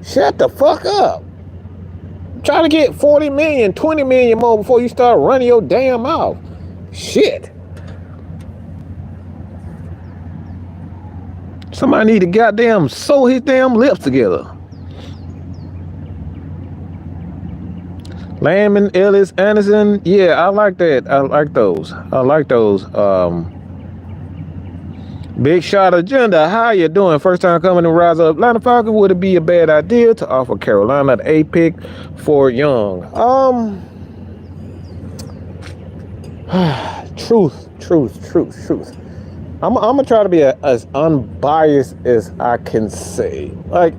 shut the fuck up. Try to get 40 million, 20 million more before you start running your damn mouth. Shit. Somebody need to goddamn sew his damn lips together. Landman, Ellis, Anderson. Yeah, I like that. I like those. Big Shot Agenda. How you doing? First time coming to Rise Up Atlanta Falcons. Would it be a bad idea to offer Carolina the A pick for Young? Truth. I'm gonna try to be as unbiased as I can say. Like,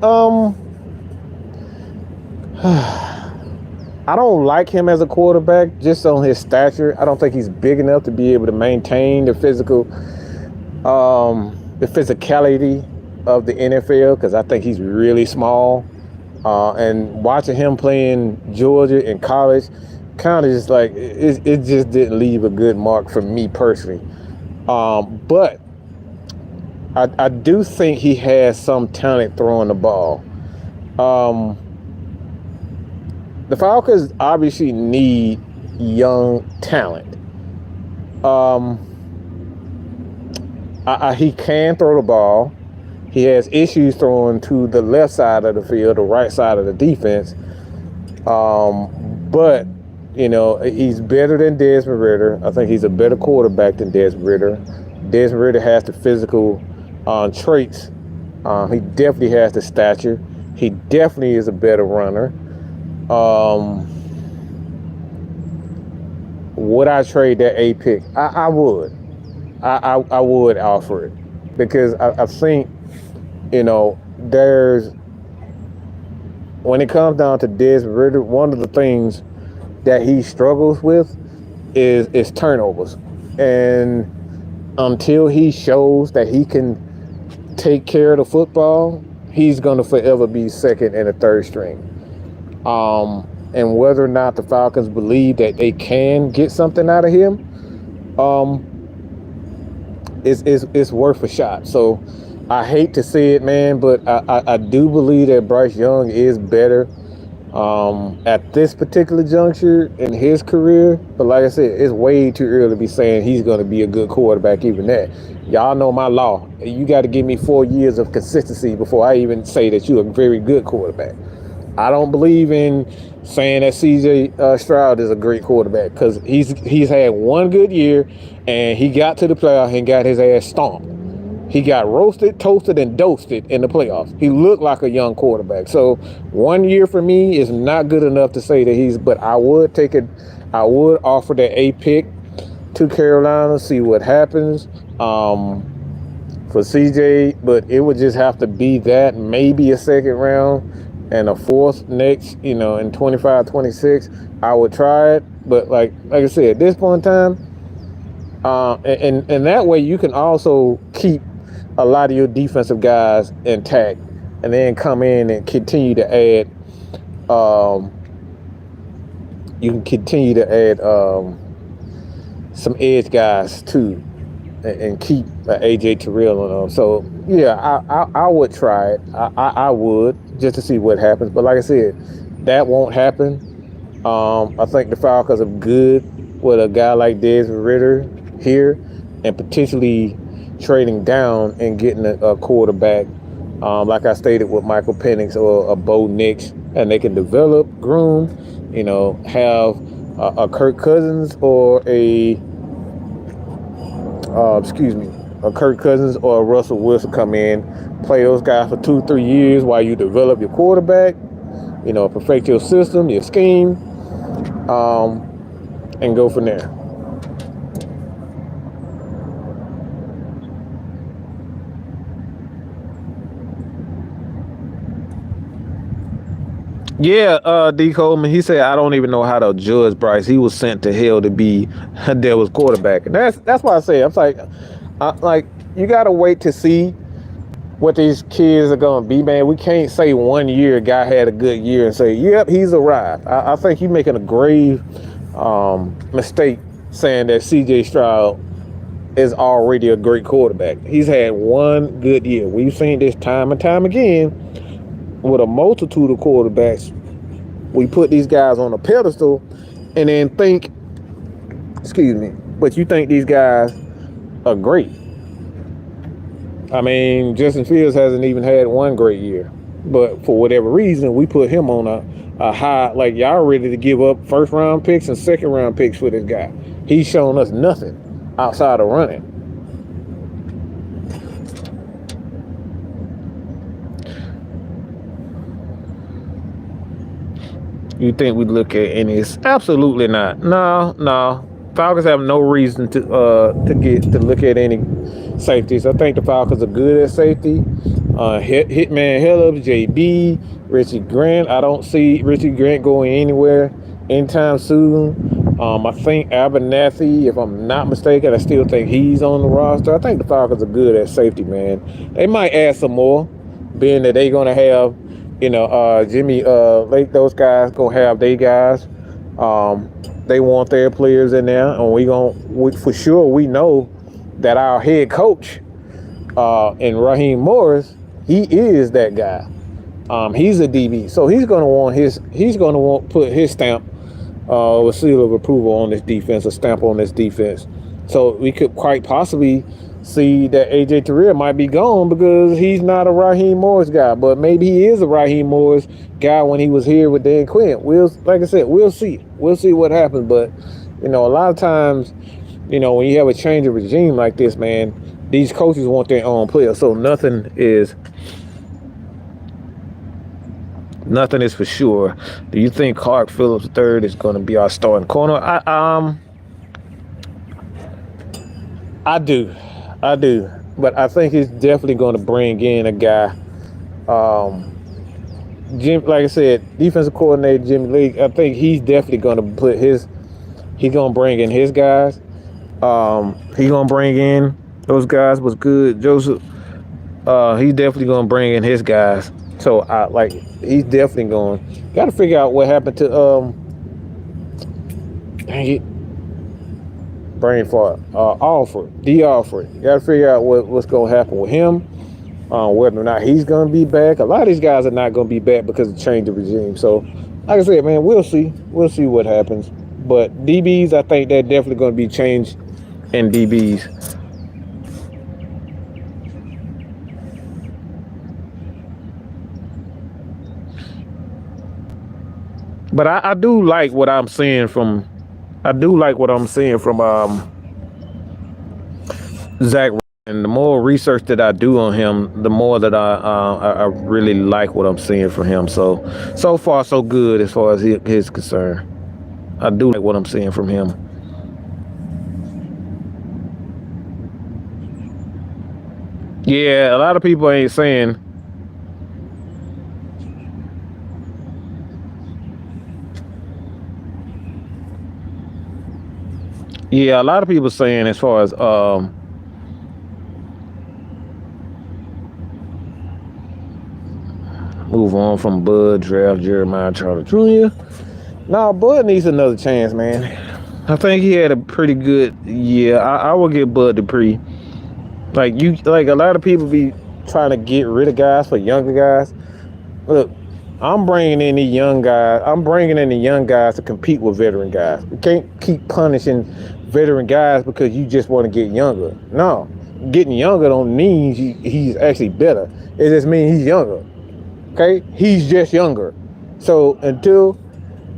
I don't like him as a quarterback just on his stature. I don't think he's big enough to be able to maintain the physicality of the NFL, because I think he's really small. And watching him playing Georgia in college, kind of just like, it just didn't leave a good mark for me personally. But I do think he has some talent throwing the ball. The Falcons obviously need young talent. He can throw the ball. He has issues throwing to the left side of the field, the right side of the defense. But, you know, he's better than Desmond Ridder. I think he's a better quarterback than Desmond Ridder. Desmond Ridder has the physical traits. He definitely has the stature. He definitely is a better runner. Would I trade that A pick? I would. I would offer it because I think, when it comes down to Desmond Ridder, one of the things that he struggles with is turnovers. And until he shows that he can take care of the football, he's going to forever be second and a third string. And whether or not the Falcons believe that they can get something out of him, it's worth a shot. So I hate to say it, man, but I do believe that Bryce Young is better at this particular juncture in his career. But like I said, it's way too early to be saying he's going to be a good quarterback, even that. Y'all know my law. You got to give me 4 years of consistency before I even say that you're a very good quarterback. I don't believe in saying that CJ Stroud is a great quarterback because he's had one good year and he got to the playoffs and got his ass stomped. He got roasted, toasted, and dosed in the playoffs. He looked like a young quarterback. So 1 year for me is not good enough to say that but I would take it. I would offer that A pick to Carolina, see what happens for CJ, but it would just have to be that, maybe a second round and a fourth next, in 25-26. I would try it, but like I said, at this point in time, and that way you can also keep a lot of your defensive guys intact and then come in and continue to add some edge guys too and keep AJ Terrell on them. So yeah, I would try it. I would, just to see what happens. But like I said, that won't happen. I think the Falcons are good with a guy like Desmond Ridder here and potentially trading down and getting a quarterback, like I stated, with Michael Penix or a Bo Nix, and they can develop, groom, have a Kirk Cousins or a Kirk Cousins or a Russell Wilson come in, play those guys for 2-3 years while you develop your quarterback, perfect your system, your scheme, and go from there. Yeah, D. Coleman, he said, I don't even know how to judge Bryce. He was sent to hell to be Devil's quarterback. And that's why I say, I'm like, you got to wait to see what these kids are going to be, man. We can't say 1 year a guy had a good year and say, yep, he's arrived. I think you're making a grave mistake saying that C.J. Stroud is already a great quarterback. He's had one good year. We've seen this time and time again. With a multitude of quarterbacks, we put these guys on a pedestal and then but you think these guys are great. I mean, Justin Fields hasn't even had one great year, but for whatever reason, we put him on a high, like y'all ready to give up first round picks and second round picks for this guy. He's shown us nothing outside of running. You think we look at any? Absolutely not. No. Falcons have no reason to look at any safeties. I think the Falcons are good at safety. Hitman Hellups, JB, Richie Grant. I don't see Richie Grant going anywhere anytime soon. I think Abernathy, if I'm not mistaken, I still think he's on the roster. I think the Falcons are good at safety, man. They might add some more, being that they're going to have, Jimmy Lake, those guys gonna have their guys. They want their players in there, and for sure we know that our head coach and Raheem Morris, he is that guy. He's a DB, so he's gonna want put his stamp, a seal of approval on this defense, a stamp on this defense. So we could quite possibly see that AJ Terrell might be gone because he's not a Raheem Morris guy, but maybe he is a Raheem Morris guy when he was here with Dan Quinn. Like I said, we'll see. We'll see what happens. But, a lot of times, You know, when you have a change of regime like this, man, these coaches want their own players. So nothing is for sure. Do you think Clark Phillips III is going to be our starting corner? I do. But I think he's definitely going to bring in a guy. Jim, like I said, defensive coordinator Jimmy Lee. I think he's definitely going to put his. He's going to bring in his guys. He's going to bring in those guys. Was good, Joseph. He's definitely going to bring in his guys. So he's definitely going. Got to figure out what happened to dang it, brain fart. Alfred. Got to figure out what's going to happen with him. Whether or not he's going to be back. A lot of these guys are not going to be back because of change of regime. So, like I said, man, we'll see. We'll see what happens. But DBs, I think they're definitely going to be changed in DBs. But I do like what I'm seeing from. Zach. And the more research that I do on him, the more that I really like what I'm seeing from him. So far so good as far as his concerned. I do like what I'm seeing from him. Yeah, a lot of people ain't saying. Yeah, a lot of people saying as far as move on from Bud, draft Jeremiah Charlie Jr. No, Bud needs another chance, man. I think he had a pretty good year. I will give Bud Dupree. Like a lot of people be trying to get rid of guys for younger guys. Look, I'm bringing in the young guys. I'm bringing in the young guys to compete with veteran guys. We can't keep punishing veteran guys because you just want to get younger. No, getting younger don't mean he's actually better. It just means he's younger. Okay, he's just younger. So until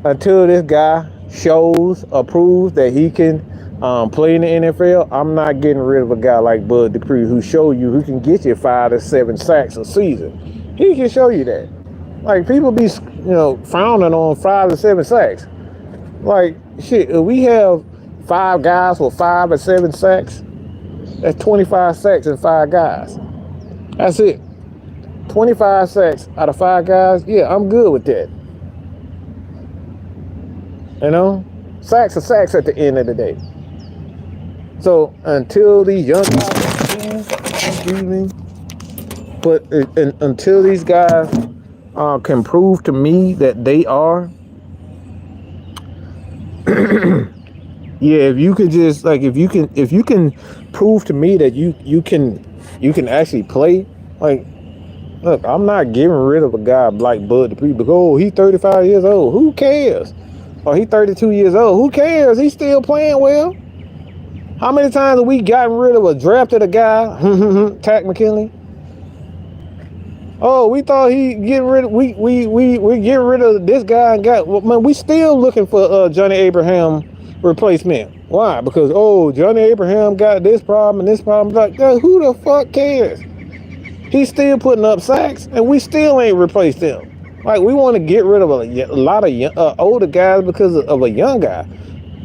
this guy shows or proves that he can play in the NFL, I'm not getting rid of a guy like Bud Dupree who can get you 5 to 7 sacks a season. He can show you that. Like, people be frowning on 5 to 7 sacks. Like, shit, if we have 5 guys with 5 or 7 sacks, that's 25 sacks in 5 guys. That's it. 25 sacks out of 5 guys, yeah, I'm good with that. You know, sacks are sacks at the end of the day. So until these young guys, until these guys can prove to me that they are, yeah, if you can prove to me that you can actually play, like. Look, I'm not getting rid of a guy like Bud Dupree because, he's 35 years old. Who cares? Or he's 32 years old. Who cares? He's still playing well. How many times have we gotten rid of drafted a guy, Tack McKinley? Oh, we thought we getting rid of this guy and we still looking for Johnny Abraham replacement. Why? Because Johnny Abraham got this problem and this problem. Like, who the fuck cares? He's still putting up sacks, and we still ain't replaced him. Like, we want to get rid of a lot of older guys because of a young guy.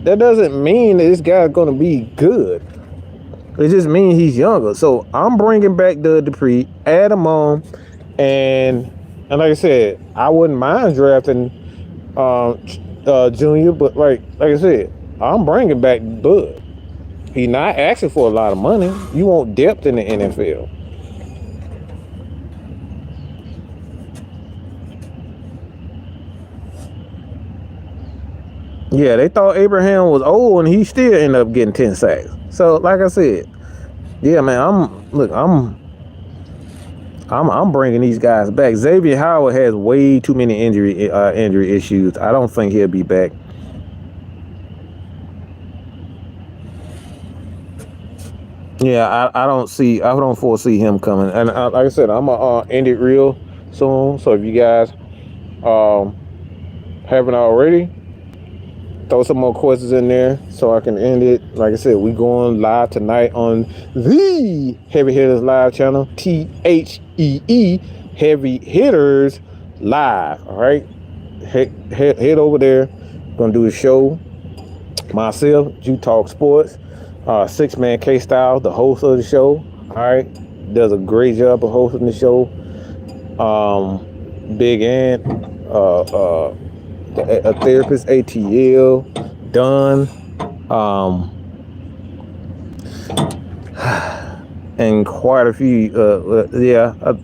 That doesn't mean that this guy's going to be good. It just means he's younger. So I'm bringing back Bud Dupree, add him on, and like I said, I wouldn't mind drafting Junior, but like I said, I'm bringing back Bud. He's not asking for a lot of money. You want depth in the NFL. Yeah, they thought Abraham was old, and he still ended up getting 10 sacks. So, like I said, yeah, man, I'm bringing these guys back. Xavier Howard has way too many injury issues. I don't think he'll be back. Yeah, I don't foresee him coming. And like I said, I'm gonna end it real soon. So if you guys haven't already, throw some more questions in there so I can end it. Like I said, we going live tonight on the Heavy Hitters Live channel, THEE Heavy Hitters Live. All right, head over there. Gonna do a show. Myself, Jew Talk Sports, 6-man K Style, the host of the show. All right, does a great job of hosting the show. Big Ant, a therapist, ATL, Dunn, and quite a few.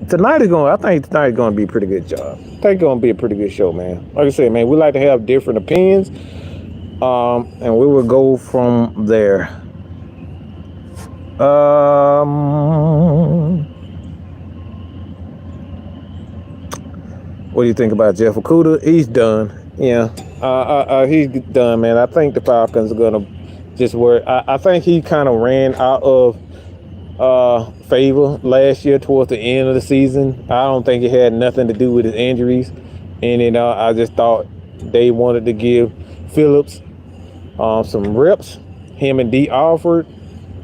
Tonight is going. I think tonight is going to be a pretty good job. I think it's going to be a pretty good show, man. Like I said, man, we like to have different opinions, and we will go from there. What do you think about Jeff Okudah? He's done. Yeah, he's done, man. I think the Falcons are gonna just work. I think he kind of ran out of favor last year towards the end of the season. I don't think it had nothing to do with his injuries, and I just thought they wanted to give Phillips some reps. Him and D. Alford.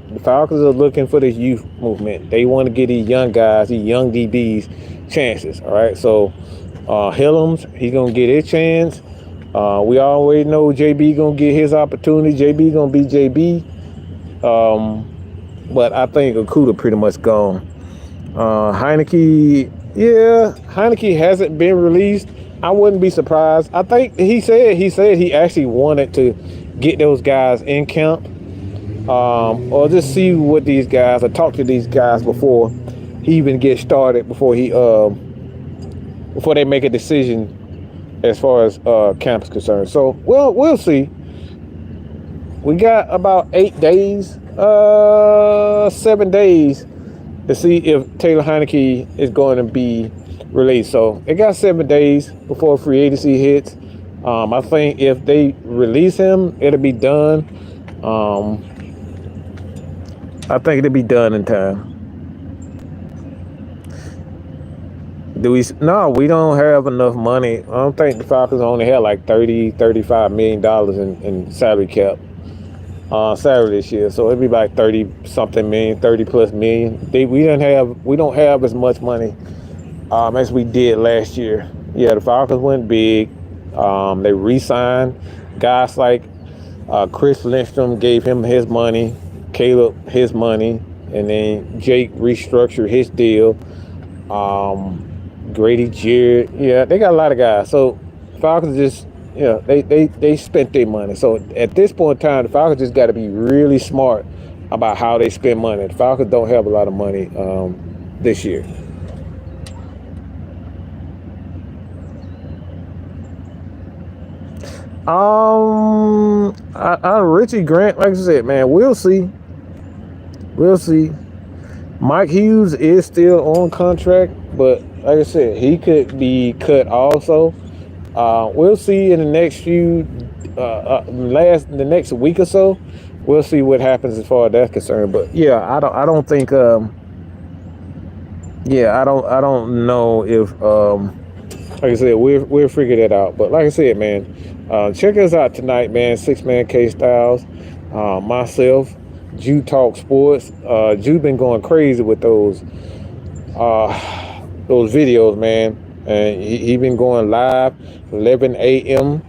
The Falcons are looking for this youth movement. They want to get these young guys, these young DBs, chances. All right, so. Hillams, he's gonna get his chance. We always know JB gonna get his opportunity. JB gonna be JB. But I think Okudah pretty much gone. Heineke hasn't been released. I wouldn't be surprised. I think he said he actually wanted to get those guys in camp, or just see what these guys, or talk to these guys before he even gets started, before they make a decision as far as camp is concerned. So, we'll see. We got about 8 days, 7 days to see if Taylor Heineke is going to be released. So, they got 7 days before free agency hits. I think if they release him, it'll be done. I think it'll be done in time. No, we don't have enough money. I don't think the Falcons only have like $35 million in salary cap salary this year. So it'd be like 30 something million, 30 plus million. We don't have as much money as we did last year. Yeah, the Falcons went big. They re-signed guys like Chris Lindstrom, gave him his money, Caleb his money, and then Jake restructured his deal. Grady Jarrett, yeah, they got a lot of guys. So Falcons just, they spent their money. So at this point in time, the Falcons just got to be really smart about how they spend money. The Falcons don't have a lot of money this year. Richie Grant, like I said, man, we'll see. Mike Hughes is still on contract, but like I said, he could be cut also. We'll see in the next the next week or so. We'll see what happens as far as that's concerned. But yeah, I don't think. I don't know if. Like I said, we'll figure that out. But like I said, man, check us out tonight, man. 6-man K Styles, myself, Jew Talk Sports. Jew been going crazy with those videos, man, and he been going live 11 a.m.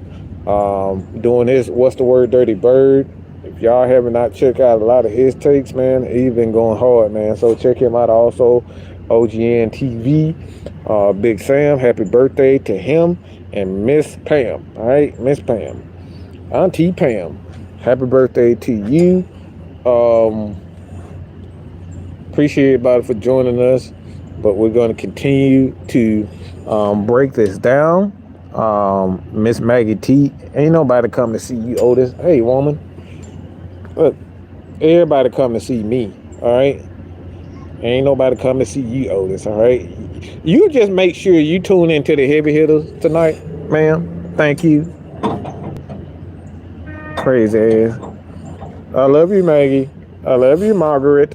Doing his What's the Word Dirty Bird. If y'all have not checked out a lot of his takes, man, he been going hard, man. So check him out also. OGN TV. Big Sam, happy birthday to him and Miss Pam. All right, Miss Pam, Auntie Pam, happy birthday to you. Appreciate everybody for joining us. But we're going to continue to break this down. Miss Maggie T, ain't nobody come to see you, Otis. Hey, woman. Look, everybody come to see me, all right? Ain't nobody come to see you, Otis, all right? You just make sure you tune into the Heavy Hitters tonight, ma'am. Thank you. Crazy ass. I love you, Maggie. I love you, Margaret.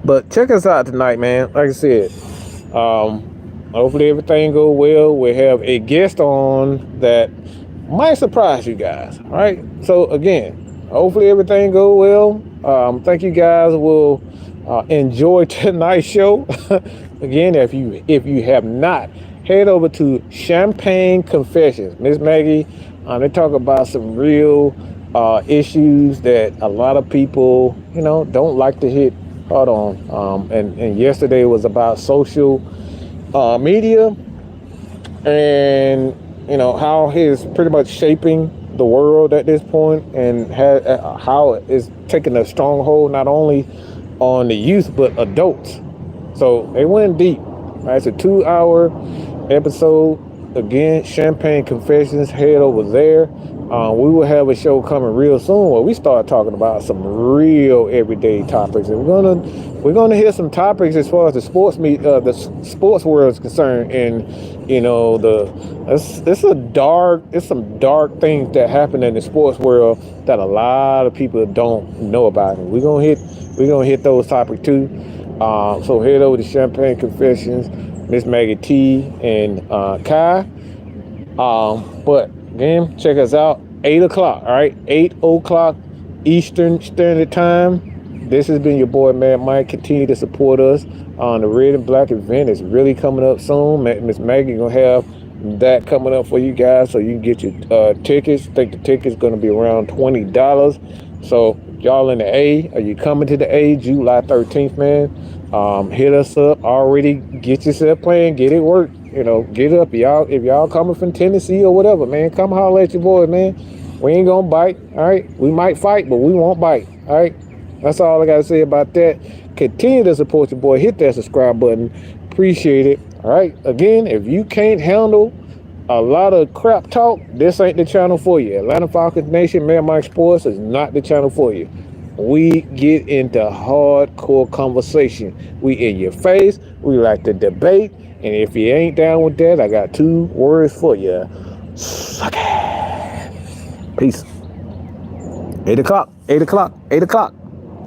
But check us out tonight, man. Like I said, hopefully everything go well. We have a guest on that might surprise you guys. All right. So again, hopefully everything go well. Think you guys will enjoy tonight's show. Again, if you have not, head over to Champagne Confessions. Miss Maggie, they talk about some real issues that a lot of people, don't like to hit hard on. And yesterday was about social media and how it's pretty much shaping the world at this point, and how it's taking a stronghold not only on the youth but adults. So they went deep. Right, it's a 2-hour episode. Again, Champagne Confessions. Head over there. We will have a show coming real soon where we start talking about some real everyday topics, and we're gonna hear some topics as far as the sports sports world is concerned. And it's some dark things that happen in the sports world that a lot of people don't know about, and we're gonna hit those topics too. So head over to Champagne Confessions, Miss Maggie T and Kai. But again, check us out. 8 o'clock, all right? 8 o'clock Eastern Standard Time. This has been your boy, Mad Mike. Continue to support us on the Red and Black event. It's really coming up soon. Miss Maggie going to have that coming up for you guys so you can get your tickets. I think the ticket's going to be around $20. So y'all in the A, are you coming to the A July 13th, man? Hit us up already. Get yourself playing. Get it work. Get up. If y'all coming from Tennessee or whatever, man, come holler at your boy, man. We ain't gonna bite, all right? We might fight, but we won't bite, all right? That's all I gotta say about that. Continue to support your boy. Hit that subscribe button. Appreciate it, all right? Again, if you can't handle a lot of crap talk, this ain't the channel for you. Atlanta Falcons Nation, Mad Mike Sports is not the channel for you. We get into hardcore conversation. We in your face. We like to debate. And if you ain't down with that, I got 2 words for you. Suck it. Peace. 8 o'clock, 8 o'clock, 8 o'clock.